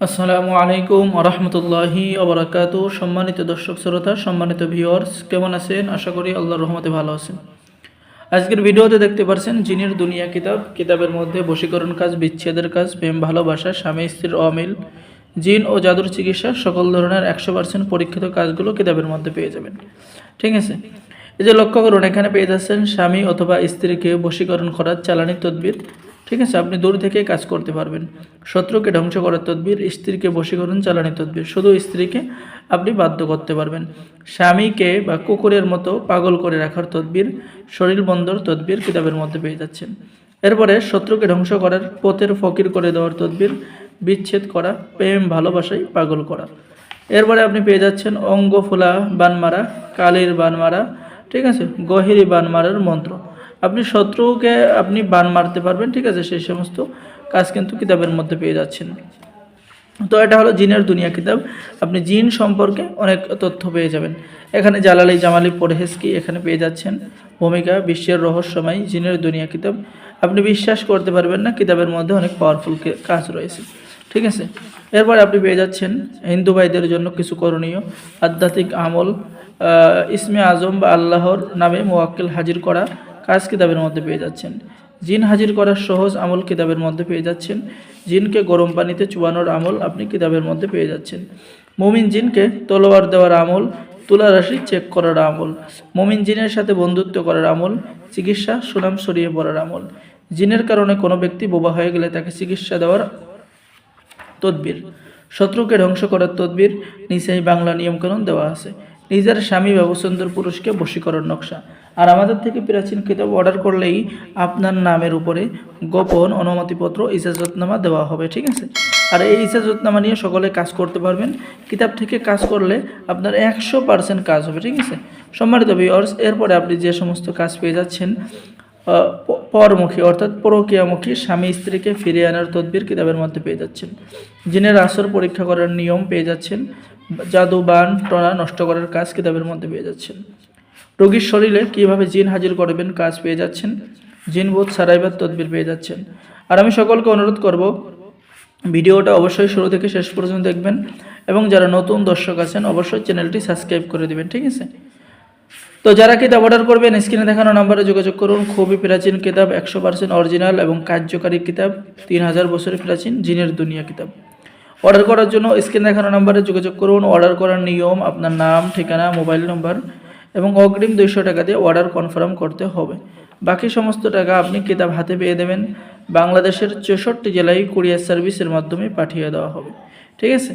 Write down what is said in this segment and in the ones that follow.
আসসালামু আলাইকুম ওরহমতুল্লাহি ওবরাকাতু। সম্মানিত দর্শক শ্রোতা, সম্মানিত ভিউয়ার্স, কেমন আছেন? আশা করি আল্লাহর রহমতে ভালো আছেন। আজকের ভিডিওতে দেখতে পাচ্ছেন জিনের দুনিয়া কিতাবের মধ্যে বশীকরণ কাজ, বিচ্ছেদের কাজ, প্রেম ভালোবাসা, স্বামী স্ত্রীর অমিল, জিন ও জাদুর চিকিৎসা, সকল ধরনের 100% পরীক্ষিত কাজগুলো কিতাবের মধ্যে পেয়ে যাবেন। ঠিক আছে, এই যে লক্ষ্য করুন, এখানে পেয়ে যাচ্ছেন স্বামী অথবা স্ত্রীকে বশীকরণ করার চালানি তদবির। ঠিক আছে, আপনি দূর থেকে কাজ করতে পারবেন। শত্রুকে ধ্বংস করার তদবির, স্ত্রীকে বশীকরণ চালানি তদবির, শুধু স্ত্রীকে আপনি বাধ্য করতে পারবেন। স্বামীকে বা কুকুরের মতো পাগল করে রাখার তদবির, শরীর বন্দর তদবির কিতাবের মধ্যে পেয়ে যাচ্ছেন। এরপরে শত্রুকে ধ্বংস করার পথের ফকির করে দেওয়ার তদবির, বিচ্ছেদ করা, প্রেম ভালোবাসায় পাগল করা। এরপরে আপনি পেয়ে যাচ্ছেন অঙ্গ ফোলা বান মারা, কালির বান মারা, ঠিক আছে, গহিরি বান মারার মন্ত্র। আপনি শত্রুকে আপনি বান মারতে পারবেন। ঠিক আছে, সেই সমস্ত কাজ কিন্তু কিতাবের মধ্যে পেয়ে যাচ্ছেন। তো এটা হলো জিনের দুনিয়া কিতাব। আপনি জিন সম্পর্কে অনেক তথ্য পেয়ে যাবেন। এখানে জালালি জামালি পরহেজ কি এখানে পেয়ে যাচ্ছেন। ভূমিকা, বিশ্বের রহস্যময়, জিনের দুনিয়া কিতাব। আপনি বিশ্বাস করতে পারবেন না, কিতাবের মধ্যে অনেক পাওয়ারফুল কাজ রয়েছে। ঠিক আছে, এরপর আপনি পেয়ে যাচ্ছেন হিন্দু ভাইদের জন্য কিছু করণীয় আধ্যাত্মিক আমল, ইসমে আজম বা আল্লাহর নামে মোয়াক্কেল হাজির করা কাজ কিতাবের মধ্যে পেয়ে যাচ্ছেন। জিন হাজির করার সহজ আমল কিতাবের মধ্যে পেয়ে যাচ্ছেন। জিনকে গরম পানিতে চুবানোর আমল আপনি কিতাবের মধ্যে পেয়ে যাচ্ছেন। মুমিন জিনকে তলোয়ার দেওয়ার আমল, তুলা রাশি চেক করার আমল, মুমিন জিনের সাথে বন্ধুত্ব করার আমল, চিকিৎসা, সুনাম ছড়িয়ে পড়ার আমল, জিনের কারণে কোনো ব্যক্তি বোবা হয়ে গেলে তাকে চিকিৎসা দেওয়ার তদবির, শত্রুকে ধ্বংস করার তদবির, নিচেই বাংলা নিয়মকানুন দেওয়া আছে। নিজের স্বামী বা সুন্দর পুরুষকে বশীকরণ নকশা। আর আমাদের থেকে প্রাচীন কিতাব অর্ডার করলেই আপনার নামের উপরে গোপন অনুমতিপত্র, ইজাজতনামা দেওয়া হবে। ঠিক আছে, আর এই ইজাজতনামা নিয়ে সকলে কাজ করতে পারবেন। কিতাব থেকে কাজ করলে আপনার 100% কাজ হবে। ঠিক আছে, সম্মানিত ভিউয়ার্স, এরপরে আপনি যে সমস্ত কাজ পেয়ে যাচ্ছেন, পরমুখী অর্থাৎ পরকীয়ামুখী স্বামী স্ত্রীকে ফিরিয়ে আনার তদবির কিতাবের মধ্যে পেয়ে যাচ্ছেন। জিনের আসর পরীক্ষা করার নিয়ম পেয়ে যাচ্ছেন। জাদু বান টনা নষ্ট করার কাজ কিতাবের মধ্যে পেয়ে যাচ্ছেন। রোগীর শরীরে কীভাবে জিন হাজির করবেন কাজ পেয়ে যাচ্ছেন। জিন বোধ সারাইবার তদবির পেয়ে যাচ্ছেন। আর আমি সকলকে অনুরোধ করব, ভিডিওটা অবশ্যই শুরু থেকে শেষ পর্যন্ত দেখবেন এবং যারা নতুন দর্শক আছেন অবশ্যই চ্যানেলটি সাবস্ক্রাইব করে দেবেন। ঠিক আছে, তো যারা কিতাব অর্ডার করবেন স্ক্রিনে দেখানো নাম্বারে যোগাযোগ করুন। খুবই প্রাচীন কিতাব, 100% অরিজিনাল এবং কার্যকারী কিতাব, 3000 বছরের প্রাচীন জিনের দুনিয়া কিতাব। অর্ডার করার জন্য স্ক্রিনে দেখানো নাম্বারে যোগাযোগ করুন। অর্ডার করার নিয়ম, আপনার নাম, ঠিকানা, মোবাইল নম্বর এবং অগ্রিম 200 টাকা দিয়ে অর্ডার কনফার্ম করতে হবে। বাকি সমস্ত টাকা আপনি কিতাব হাতে পেয়ে দেবেন। বাংলাদেশের 64 জেলায় কুরিয়ার সার্ভিসের মাধ্যমে পাঠিয়ে দেওয়া হবে। ঠিক আছে,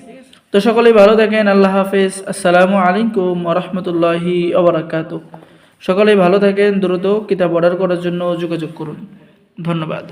তো সকলেই ভালো থাকেন। আল্লাহ হাফেজ। আসসালামু আলাইকুম ওরহমতুল্লাহি ওবরাকাতু। সকলেই ভালো থাকেন। দ্রুত কিতাব অর্ডার করার জন্য যোগাযোগ করুন। ধন্যবাদ।